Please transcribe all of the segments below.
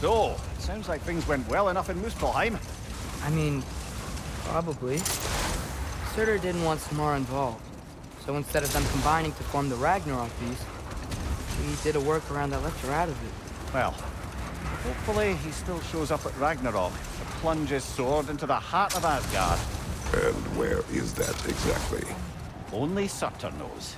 So, sounds like things went well enough in Muspelheim. I mean, probably. Surtur didn't want Samara involved. So instead of them combining to form the Ragnarok beast, we did a workaround that left her out of it. Well, hopefully he still shows up at Ragnarok to plunge his sword into the heart of Asgard. And where is that exactly? Only Surtur knows.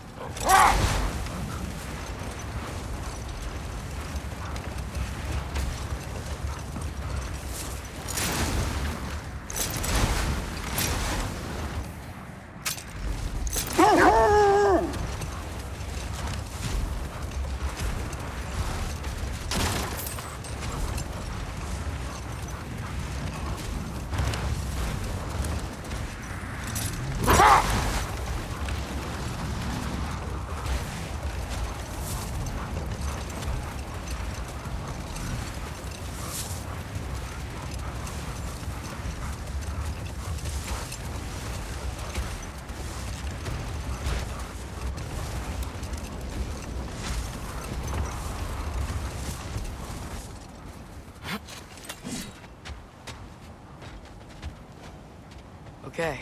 Okay,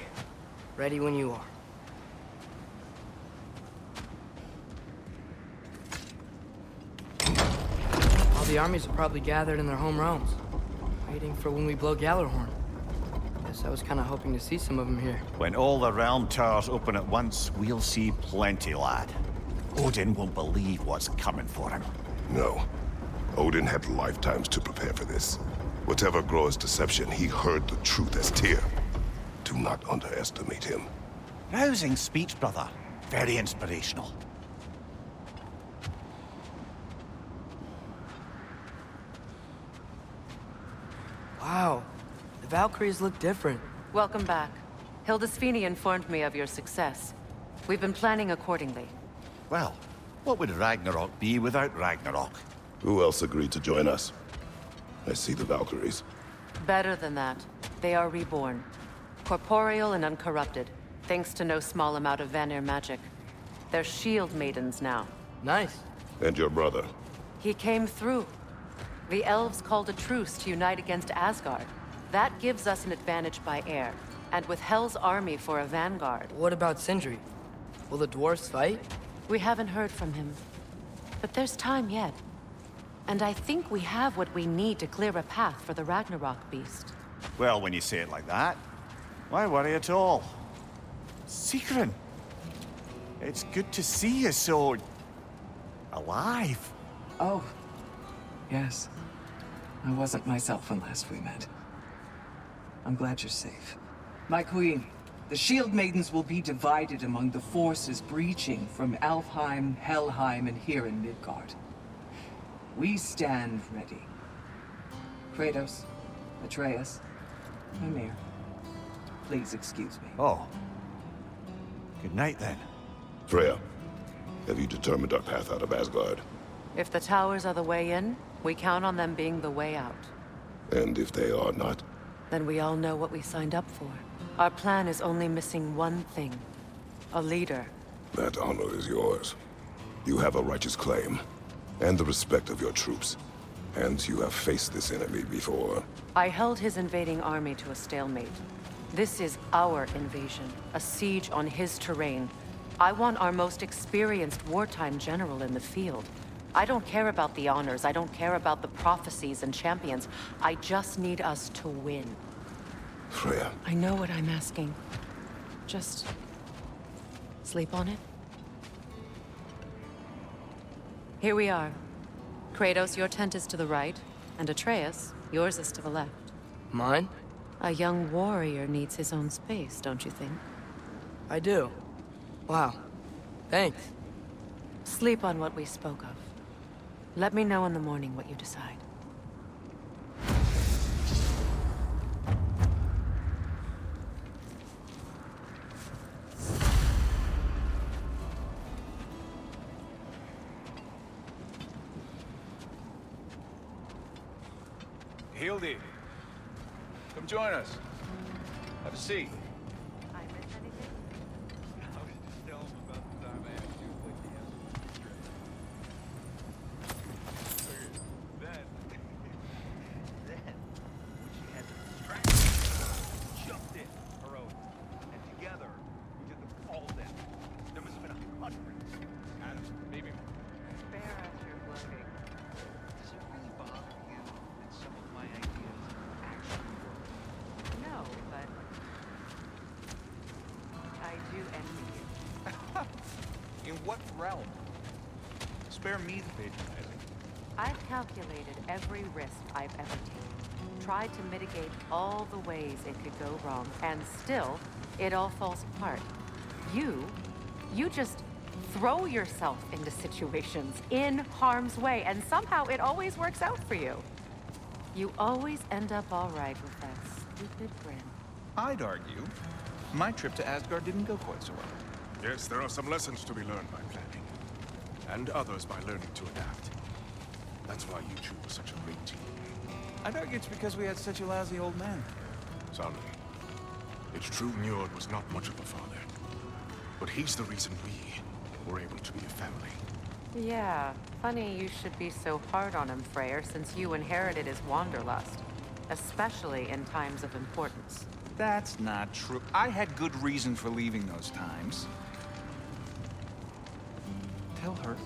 ready when you are. All the armies are probably gathered in their home realms, waiting for when we blow Gjallarhorn. Guess I was kind of hoping to see some of them here. When all the realm towers open at once, we'll see plenty, lad. Odin won't believe what's coming for him. No. Odin had lifetimes to prepare for this. Whatever Groa's deception, he heard the truth as Tyr. Do not underestimate him. Rousing speech, brother. Very inspirational. Wow, the Valkyries look different. Welcome back. Hildisvini informed me of your success. We've been planning accordingly. Well, what would Ragnarok be without Ragnarok? Who else agreed to join us? I see the Valkyries. Better than that. They are reborn. Corporeal and uncorrupted, thanks to no small amount of Vanir magic. They're shield maidens now. Nice. And your brother. He came through. The elves called a truce to unite against Asgard. That gives us an advantage by air, and with Hel's army for a vanguard. What about Sindri? Will the dwarves fight? We haven't heard from him. But there's time yet. And I think we have what we need to clear a path for the Ragnarok beast. Well, when you say it like that, why worry at all? Sigrun! It's good to see you so... alive. Oh, yes. I wasn't myself when last we met. I'm glad you're safe. My queen, the Shield Maidens will be divided among the forces breaching from Alfheim, Helheim, and here in Midgard. We stand ready. Kratos, Atreus, Mimir, please excuse me. Oh. Good night, then. Freya, have you determined our path out of Asgard? If the towers are the way in, we count on them being the way out. And if they are not? Then we all know what we signed up for. Our plan is only missing one thing. A leader. That honor is yours. You have a righteous claim, and the respect of your troops. And you have faced this enemy before. I held his invading army to a stalemate. This is our invasion, a siege on his terrain. I want our most experienced wartime general in the field. I don't care about the honors, I don't care about the prophecies and champions. I just need us to win. Freya. I know what I'm asking. Just... sleep on it? Here we are. Kratos, your tent is to the right, and Atreus, yours is to the left. Mine? A young warrior needs his own space, don't you think? I do. Wow. Thanks. Sleep on what we spoke of. Let me know in the morning what you decide. Hildy, come join us. Have a seat. I miss anything? I was just telling him about the time I asked you to lick the answer. Then, what realm? Spare me the patronizing. I've calculated every risk I've ever taken. Tried to mitigate all the ways it could go wrong, and still, it all falls apart. You just throw yourself into situations in harm's way, and somehow it always works out for you. You always end up all right with that stupid grin. I'd argue my trip to Asgard didn't go quite so well. Yes, there are some lessons to be learned by planning, and others by learning to adapt. That's why you two were such a great team. I'd argue it's because we had such a lousy old man. Sorry. It's true Njord was not much of a father, but he's the reason we were able to be a family. Yeah, funny you should be so hard on him, Freyr, since you inherited his wanderlust. Especially in times of importance. That's not true. I had good reason for leaving those times. Tell her.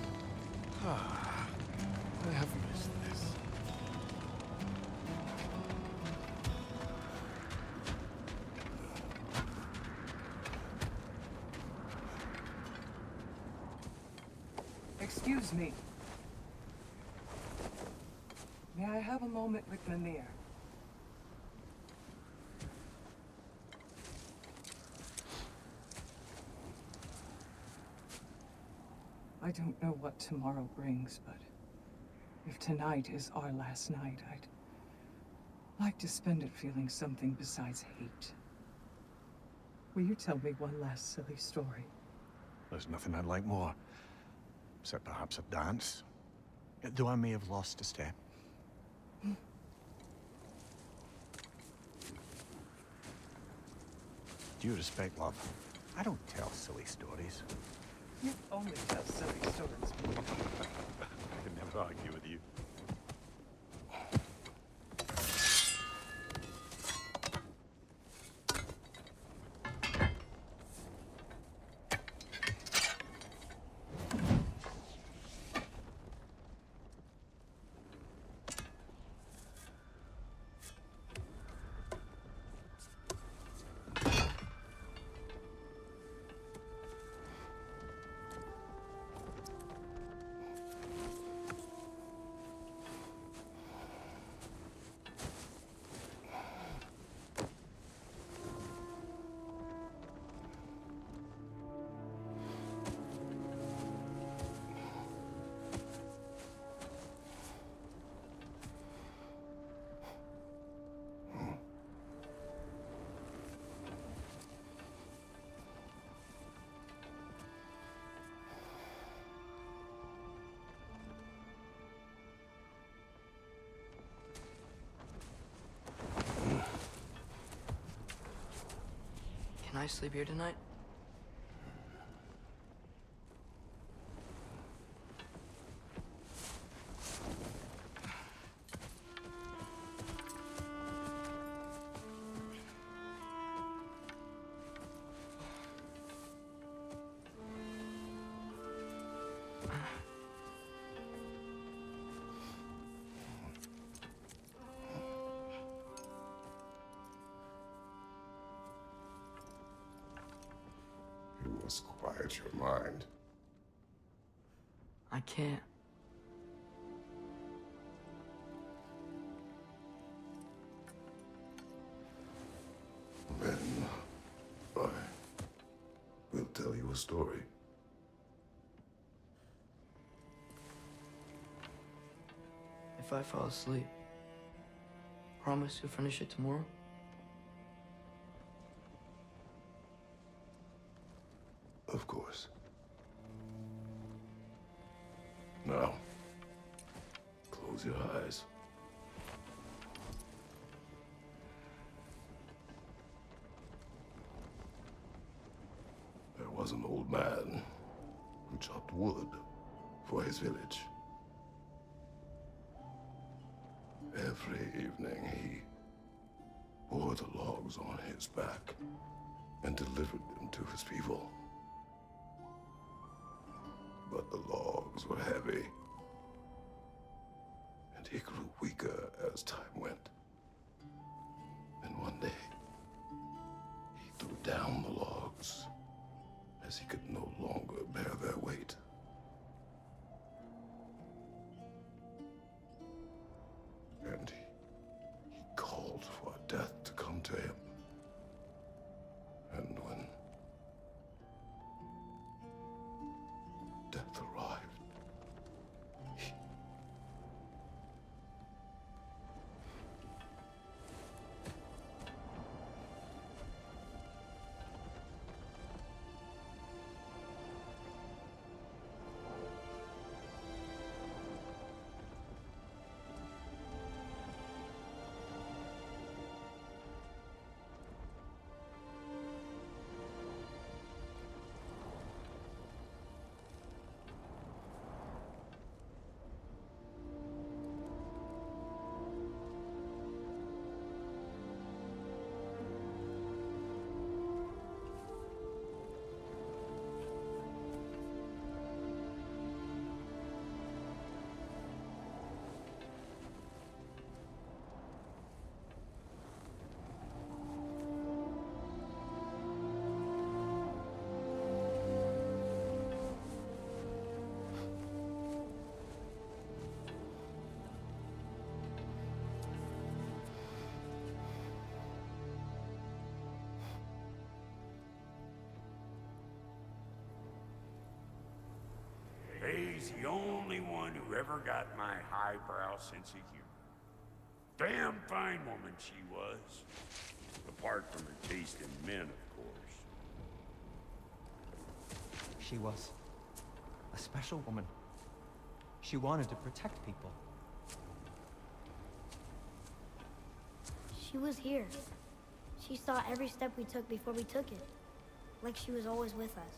I have missed this. Excuse me. May I have a moment with Mimir? I don't know what tomorrow brings, but if tonight is our last night, I'd like to spend it feeling something besides hate. Will you tell me one last silly story? There's nothing I'd like more. Except perhaps a dance. Though I may have lost a step. Due respect, love. I don't tell silly stories. You only tell silly stories. I can never argue with you. Can I sleep here tonight? You must quiet your mind. I can't. Then I will tell you a story. If I fall asleep, promise you'll finish it tomorrow? Of course. Now, close your eyes. There was an old man who chopped wood for his village. Every evening he bore the logs on his back and delivered them to his people. But the logs were heavy, and he grew weaker as time went. And one day, he threw down the logs as he could no longer bear their weight. death to come to him. And when death arrived, He's the only one who ever got my highbrow sense of humor. Damn fine woman she was. Apart from her taste in men, of course. She was a special woman. She wanted to protect people. She was here. She saw every step we took before we took it. Like she was always with us.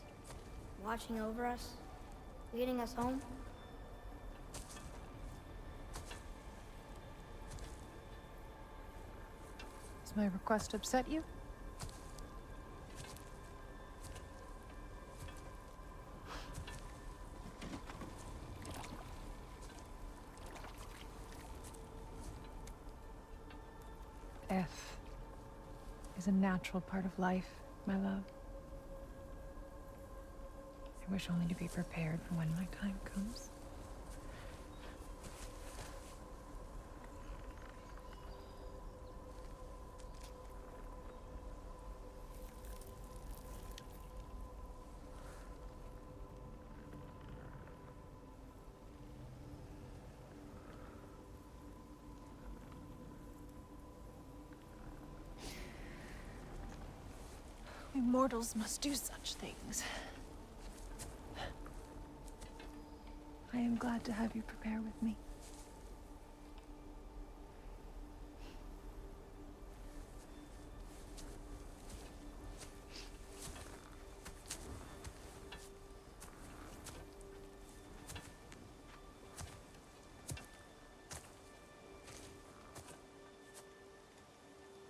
Watching over us. Leading us home. Does my request upset you? Death is a natural part of life, my love. I wish only to be prepared for when my time comes. We mortals must do such things. I am glad to have you prepare with me.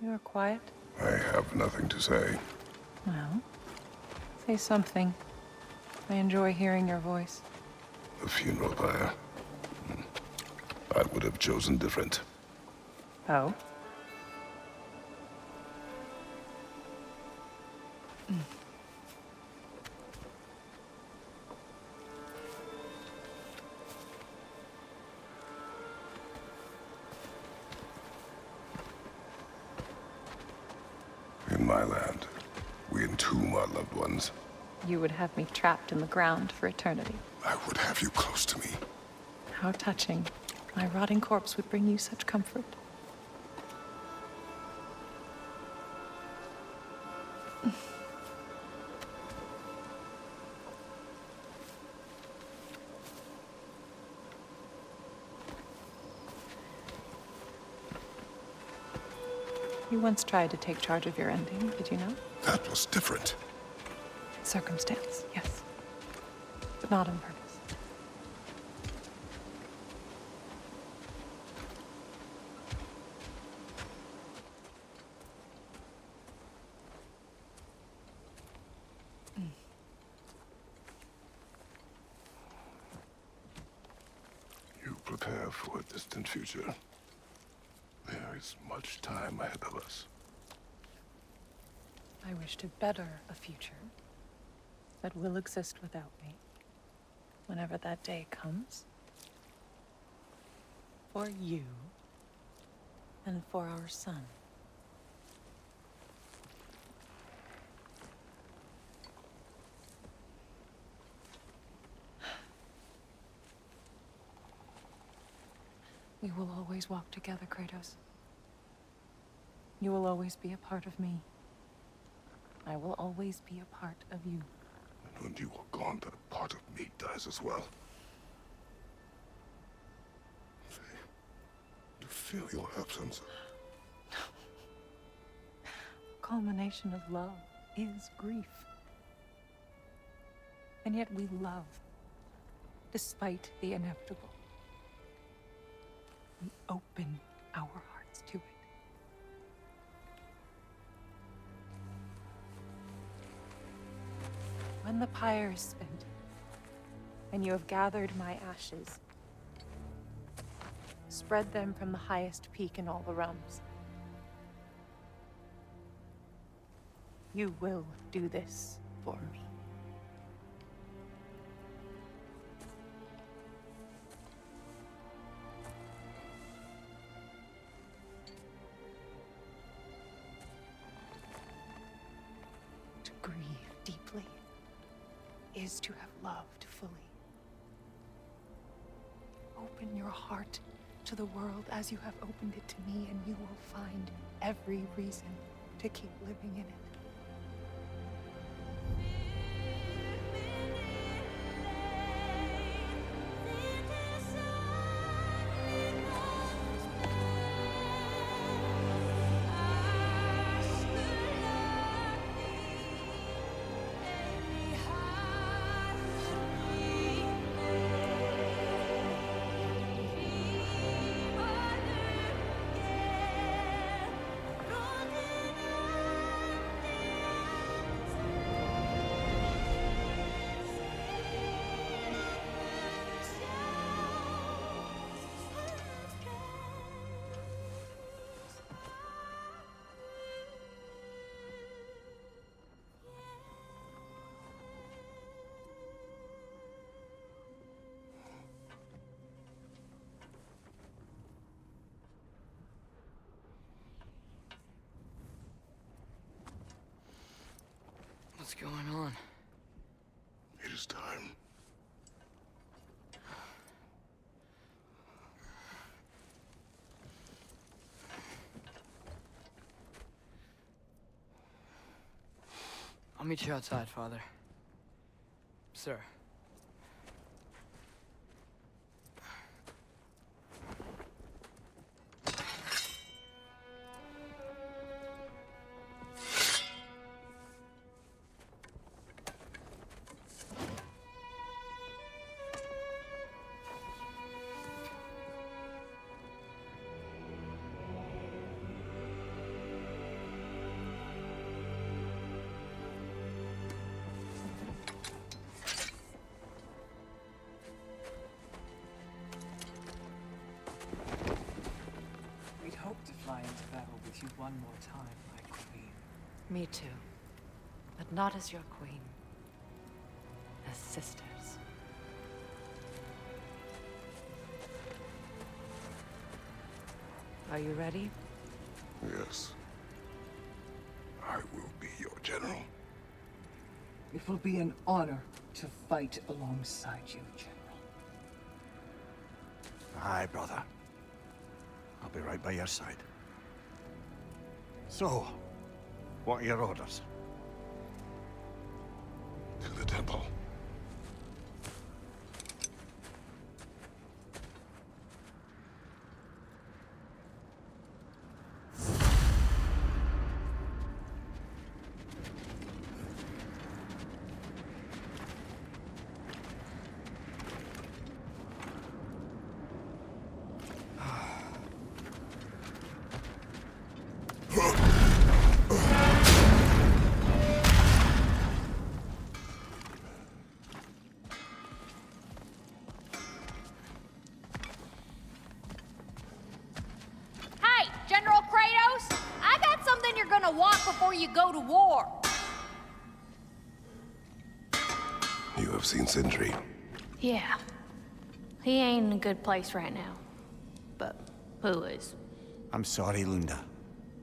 You are quiet? I have nothing to say. Well, say something. I enjoy hearing your voice. The funeral pyre. I would have chosen different. Oh? In my land, we entomb our loved ones. You would have me trapped in the ground for eternity. I would have you close to me. How touching. My rotting corpse would bring you such comfort. You once tried to take charge of your ending, did you know? That was different. Circumstance, yes. But not on purpose. You prepare for a distant future. There is much time ahead of us. I wish to better a future that will exist without me, whenever that day comes. For you, and for our son. We will always walk together, Kratos. You will always be a part of me. I will always be a part of you. And when you are gone, that part of me dies as well. To feel your absence. Culmination of love is grief. And yet we love, despite the inevitable. We open our hearts to it. When the pyre is spent, and you have gathered my ashes, spread them from the highest peak in all the realms. You will do this for me. To grieve deeply is to have loved fully. Open your heart to the world as you have opened it to me, and you will find every reason to keep living in it. What's going on? It is time. I'll meet you outside, Father. Sir. Fly into battle with you one more time, my queen. Me too. But not as your queen. As sisters. Are you ready? Yes. I will be your general. It will be an honor to fight alongside you, General. Aye, brother. I'll be right by your side. So, what are your orders? To the temple. Before you go to war. You have seen Sindri. Yeah. He ain't in a good place right now. But who is? I'm sorry, Lunda.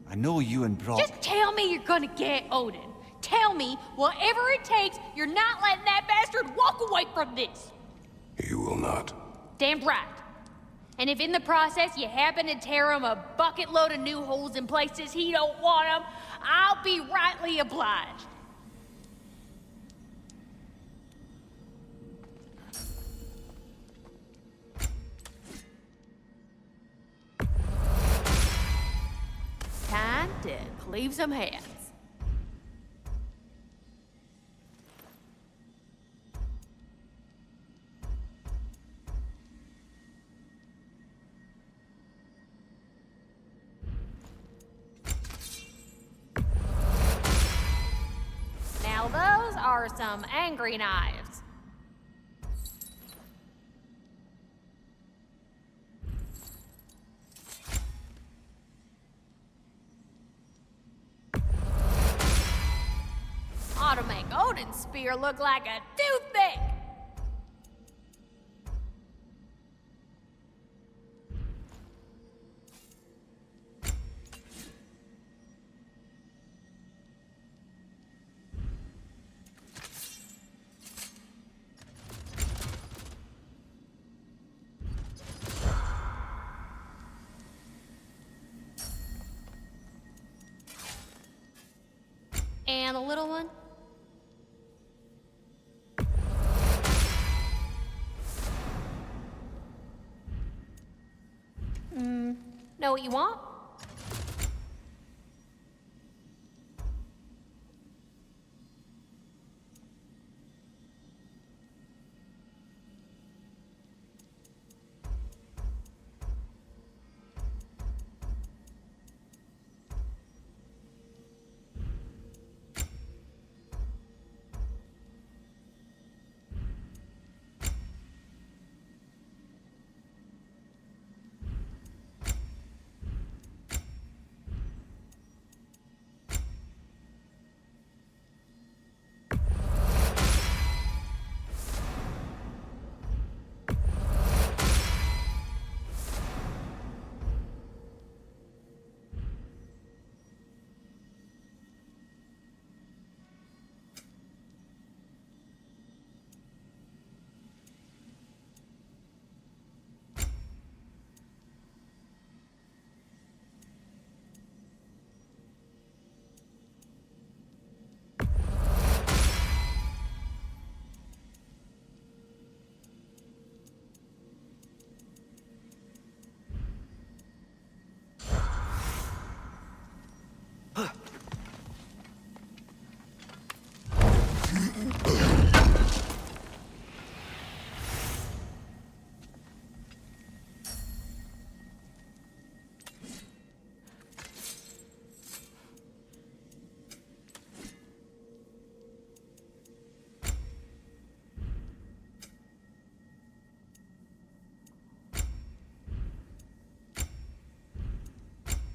I know you and Brock... Just tell me you're gonna get Odin. Tell me, whatever it takes, you're not letting that bastard walk away from this. You will not. Damn right. And if in the process you happen to tear him a bucket load of new holes in places he don't want them, I'll be rightly obliged. Time to cleave some heads. Now those are some angry knives. Ought to make Odin's spear look like a toothpick. And the little one? Know what you want?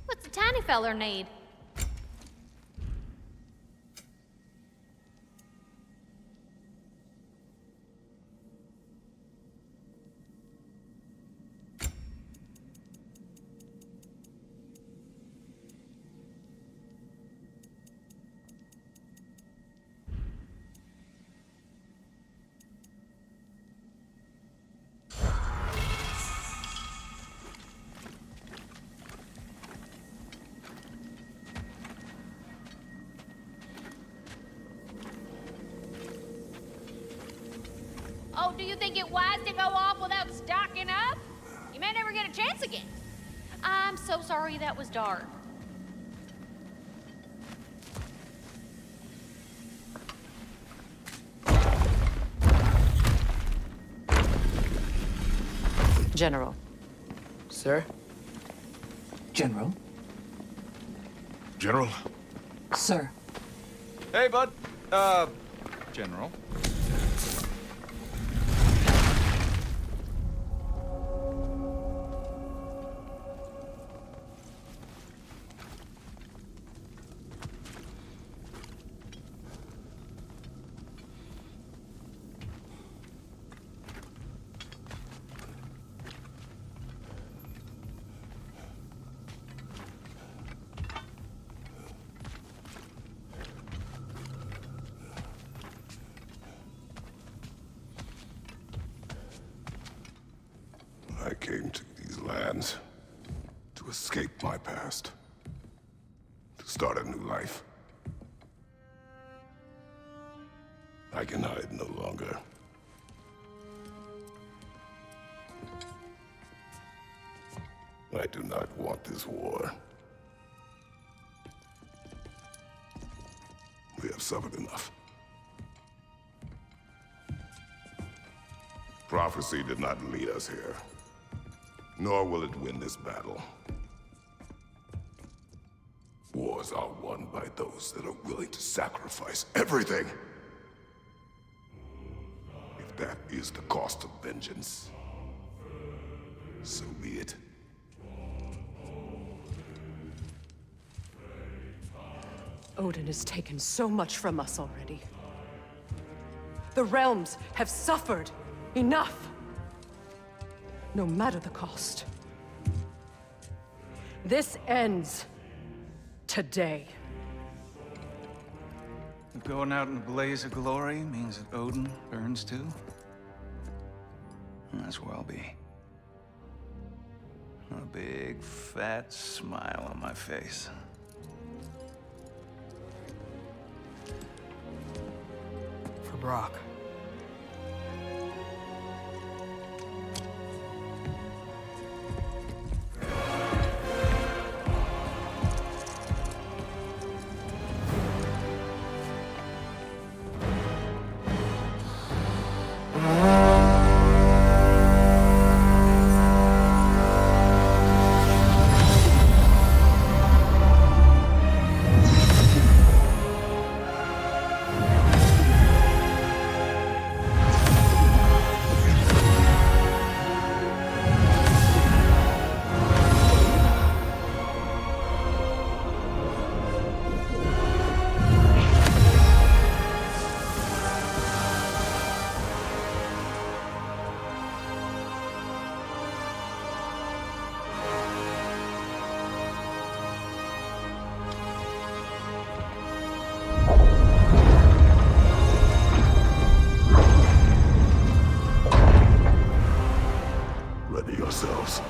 What's the tiny feller need? Oh, do you think it wise to go off without stocking up? You may never get a chance again. I'm so sorry that was dark. General. Sir? General? General? Sir. Hey, bud. General. I came to these Plans to escape my past. To start a new life. I can hide no longer. I do not want this war. We have suffered enough. Prophecy did not lead us here. Nor will it win this battle. Wars are won by those that are willing to sacrifice everything. If that is the cost of vengeance, so be it. Odin has taken so much from us already. The realms have suffered enough. No matter the cost. This ends today. If going out in a blaze of glory means that Odin burns too, that's where I'll be. A big, fat smile on my face. For Brock. Yourselves.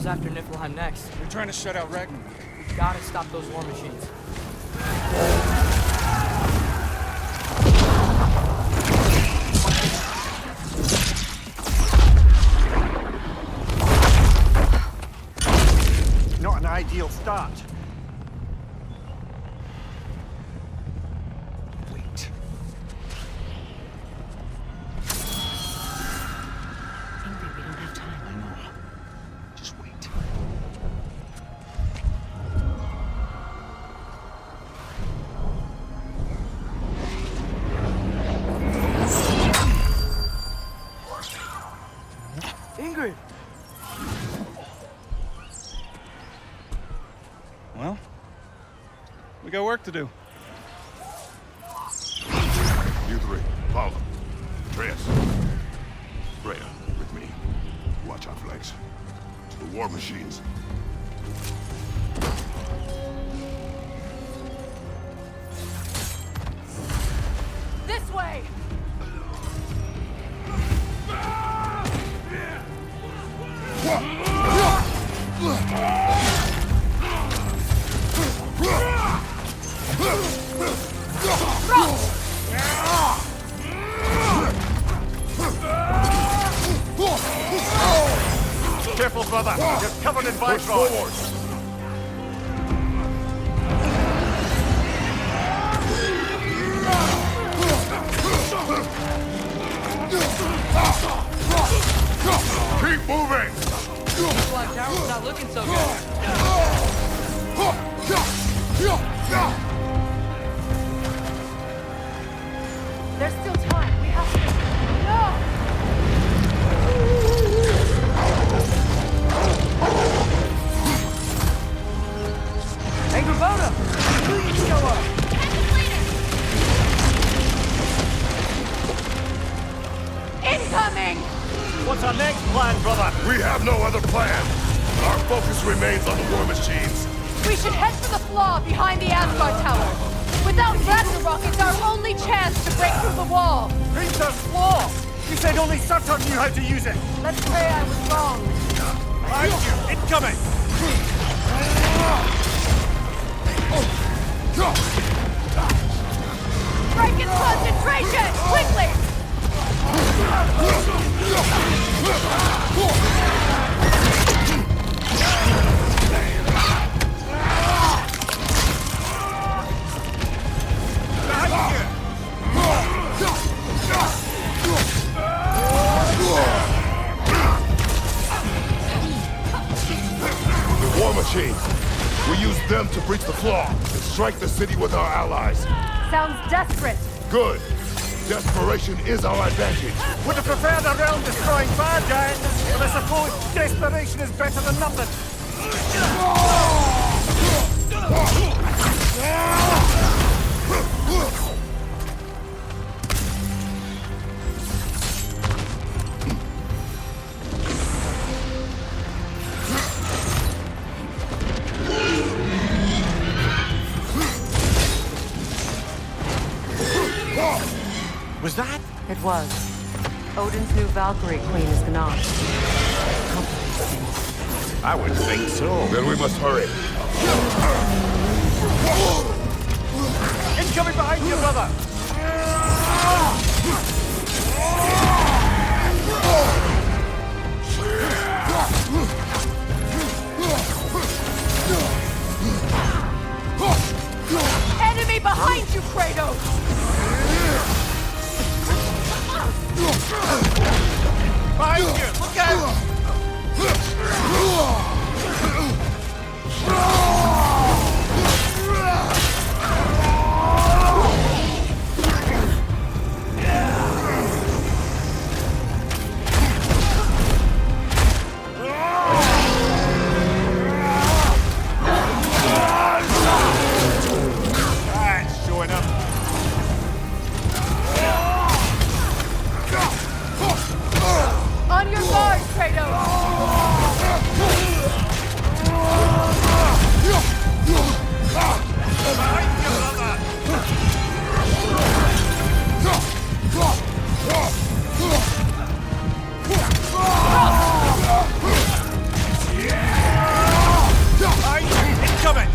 After Niflheim next. They're trying to shut out Ragnarök. We've gotta stop those war machines. Not an ideal start. Wait. Angry, we don't have time. I know. Just wait. Ingrid! Well, we got work to do. You three, follow. Reyes. Freya, with me. Watch our flanks. To the war machines. This way! Careful, brother. You're covered in Push Viceroy. forward. Keep moving! Black Tower's not looking so good. There's still time. We have to... No! another plan. Our focus remains on the war machines. We should head for the flaw behind the Asgard Tower. Without Ragnarök, it's our only chance to break through the wall. Peter's flaw! You said only Surtur knew how to use it! Let's pray I was wrong. Behind you! Incoming! Break its concentration! Quickly! The war machines. We use them to breach the flaw and strike the city with our allies. Sounds desperate. Good. Desperation is our advantage. Would have preferred a realm-destroying fire giant, but I suppose desperation is better than nothing. Was that? It was. Odin's new Valkyrie Queen is Gná. I would think so. Then we must hurry. Incoming behind you, brother! Enemy behind you, Kratos! Behind you! Look out! That's showing up. On your guard, Kratos! Incoming!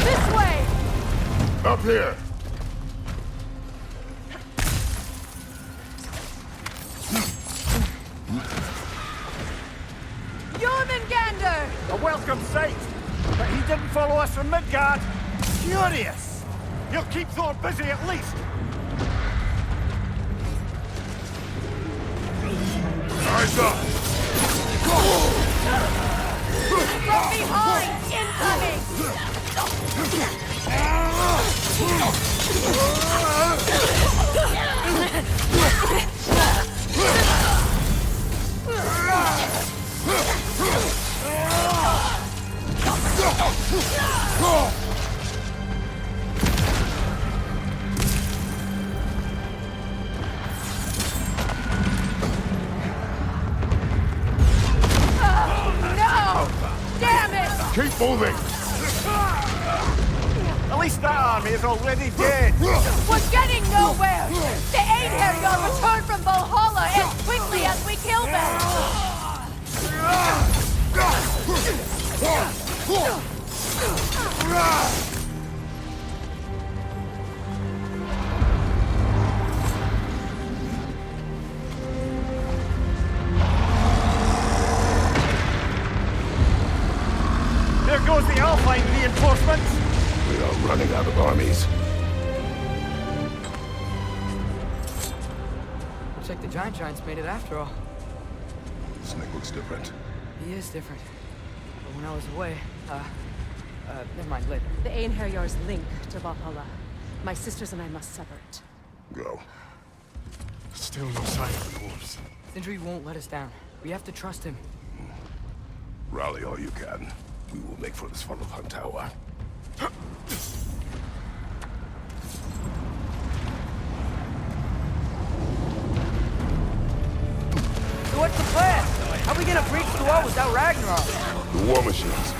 This way! Up here. Jormungandr! A welcome sight! But he didn't follow us from Midgard. Curious! He'll keep Thor busy at least. Eyes up. From behind! Incoming! No! Damn it! Keep moving. At least that army is already dead. We're getting nowhere! The Einherjar return from Valhalla as quickly as we kill them! There goes the Alpine reinforcements. We are running out of armies. Looks like the Giants made it after all. Snake looks different. He is different. But when I was away, never mind, later. The Einherjar's link to Valhalla. My sisters and I must sever it. Go. Still no sign of the dwarves. Sindri won't let us down. We have to trust him. Rally all you can. We will make for this funnel hunt tower. So what's the plan? How are we gonna breach the wall without Ragnarok? The war machines.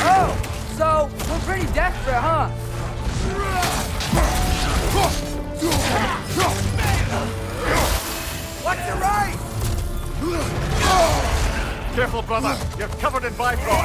Oh, so we're pretty desperate, huh? Watch your right! Careful, brother. You're covered in Bifrost.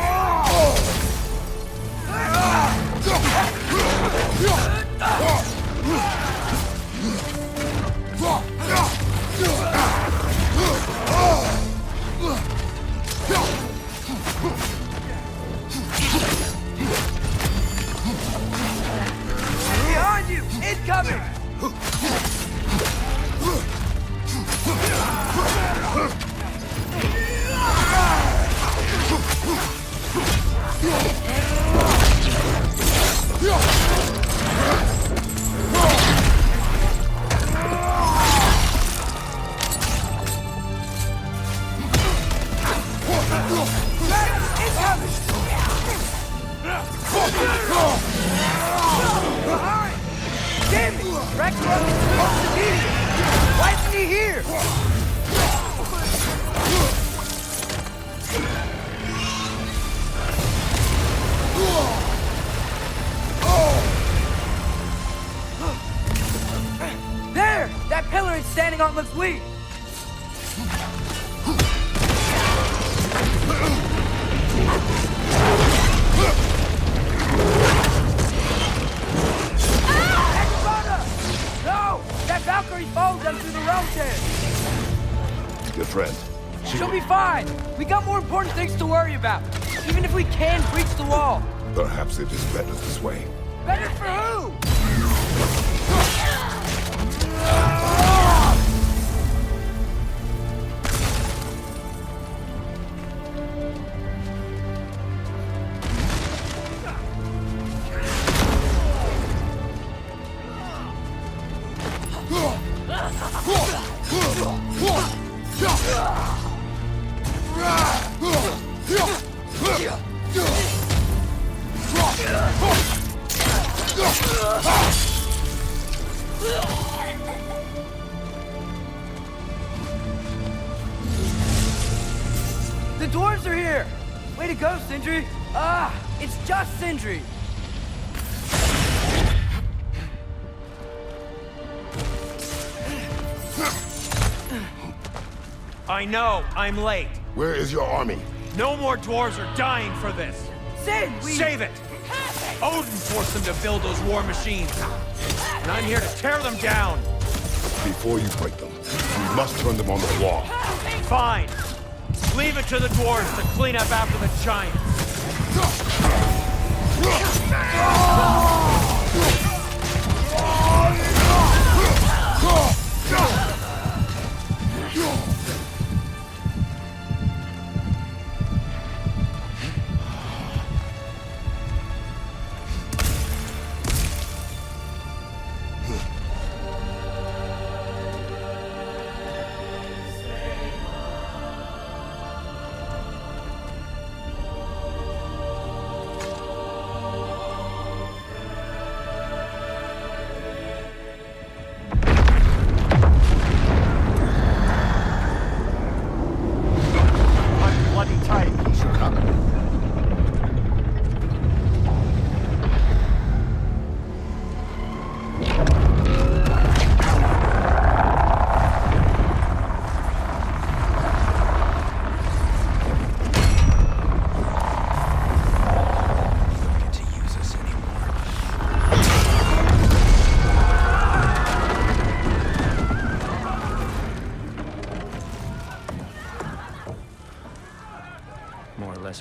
Behind you! Incoming! Damn it! Ragnarok is supposed to be here! Why isn't he here? There! That pillar is standing on looks weak! No! That Valkyrie followed them through the realm tent! Your friend. She'll be fine! We got more important things to worry about! Even if we can breach the wall! Perhaps it is better this way. Better for who? The dwarves are here! Way to go, Sindri! Ah, it's just Sindri! I know, I'm late. Where is your army? No more dwarves are dying for this. Sin, Save it! Odin forced them to build those war machines. And I'm here to tear them down. Before you break them, we must turn them on the wall. Fine. Leave it to the dwarves to clean up after the giants.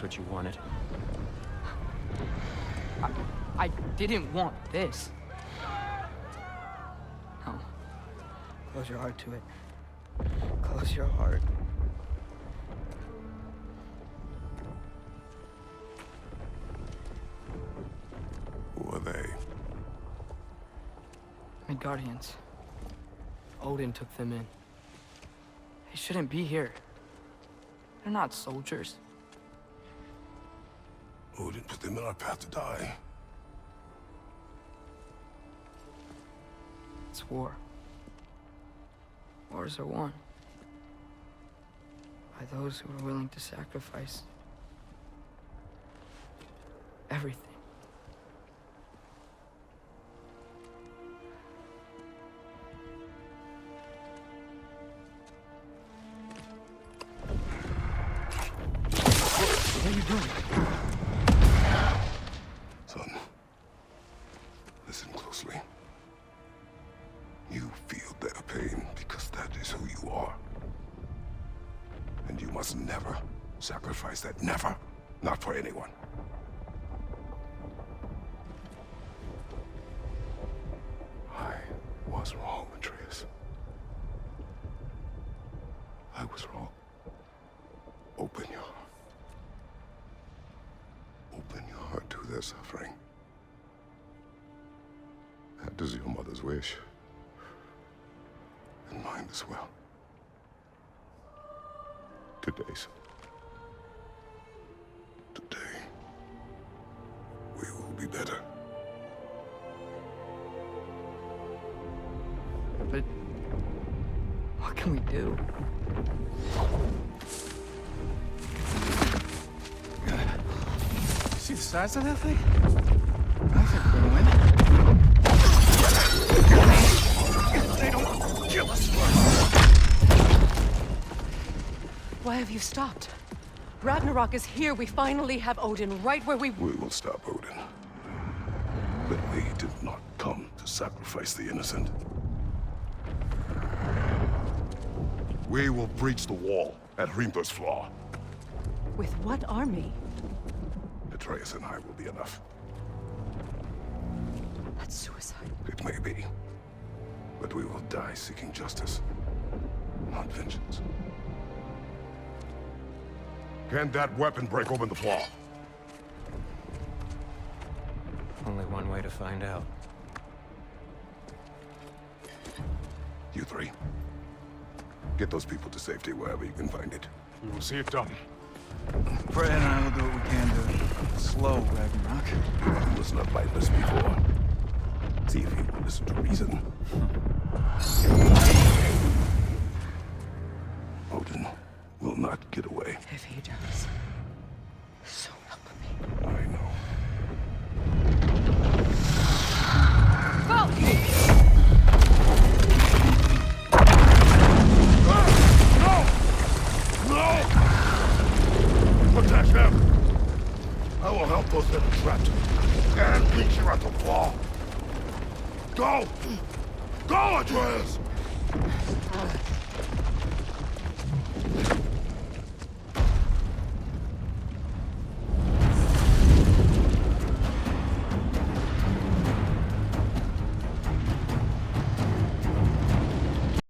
What you wanted. I didn't want this. No. Close your heart to it. Close your heart. Who are they? Midgardians. Odin took them in. They shouldn't be here. They're not soldiers. Odin put them in our path to die. It's war. Wars are won by those who are willing to sacrifice everything. What are you doing? Son, listen closely. You feel their pain because that is who you are. And you must never sacrifice that. Never. Not for anyone. I was wrong, Atreus. I was wrong. Open your heart. Open your heart to their suffering. That is your mother's wish. And mine as well. Today, son. Today, we will be better. But what can we do? See the size of that thing? I think we're gonna win. They don't kill us first. Why have you stopped? Ragnarök is here. We finally have Odin right where we... We will stop Odin. But we did not come to sacrifice the innocent. We will breach the wall at Hrimthur's Flaw. With what army? Atreus and I will be enough. That's suicide. It may be. But we will die seeking justice, not vengeance. Can that weapon break open the flaw? Only one way to find out. You three. Get those people to safety wherever you can find it. We will see it done. Fred and I will do what we can to slow Ragnarök. He was not mindless before. See if he will listen to reason. Odin will not get away. If he does, so help me. I know. Go! No! Protect him! I will help those that are trapped. And meet you at the flaw. Go! Go, Atreus!